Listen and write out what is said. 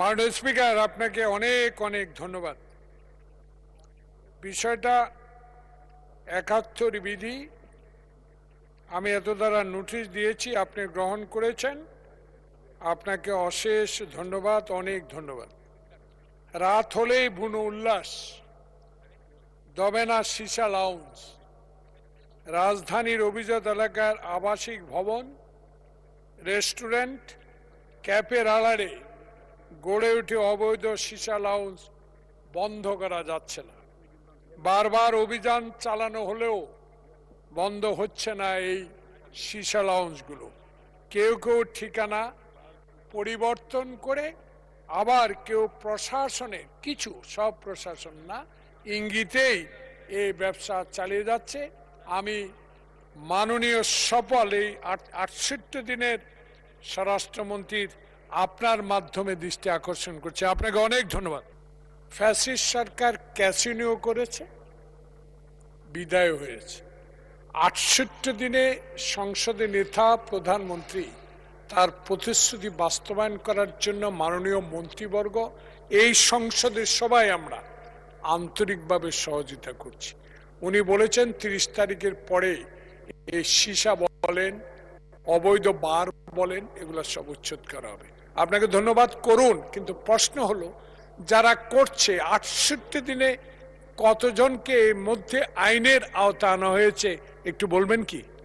মাননীয় স্পিকার, আপনাকে অনেক অনেক ধন্যবাদ। বিষয়টা ৭১ বিধি, আমি এত দ্বারা নোটিশ দিয়েছি, আপনি গ্রহণ করেছেন, আপনাকে অশেষ ধন্যবাদ, অনেক ধন্যবাদ। রাত হলেই বুনো উল্লাস, দবে না সীসা লাউঞ্জ। রাজধানীর অভিজাত এলাকার আবাসিক ভবন, রেস্টুরেন্ট, ক্যাফের আড়ালে গড়ে উঠে অবৈধ সীসা লাউঞ্জ বন্ধ করা যাচ্ছে না। বারবার অভিযান চালানো হলেও বন্ধ হচ্ছে না এই সীসা লাউঞ্জগুলো। কেউ কেউ ঠিকানা পরিবর্তন করে, আবার কেউ প্রশাসনের কিছু, সব প্রশাসন না, ইঙ্গিতেই এই ব্যবসা চালিয়ে যাচ্ছে। আমি মাননীয় সফল এই ৬৮ দিনের স্বরাষ্ট্রমন্ত্রীর আপনার মাধ্যমে দৃষ্টি আকর্ষণ করছি। আপনাকে অনেক ধন্যবাদ। ফ্যাসিস্ট সরকার ক্যাসিনো করেছে, বিদায় হয়েছে। ৬৮ দিনে সংসদে নেতা প্রধানমন্ত্রী তার প্রতিশ্রুতি বাস্তবায়ন করার জন্য মাননীয় মন্ত্রীবর্গ, এই সংসদের সবাই আমরা আন্তরিকভাবে সহযোগিতা করছি। উনি বলেছেন ৩০ তারিখের পরে এই সীসা বলেন, অবৈধ বার বলেন, এগুলো সব উচ্ছেদ করা হবে। আপনাকে ধন্যবাদ, করুন। কিন্তু প্রশ্ন হলো, যারা করছে ৬৮ দিনে কতজনকে এর মধ্যে আইনের আওতা আনা হয়েছে একটু বলবেন কি?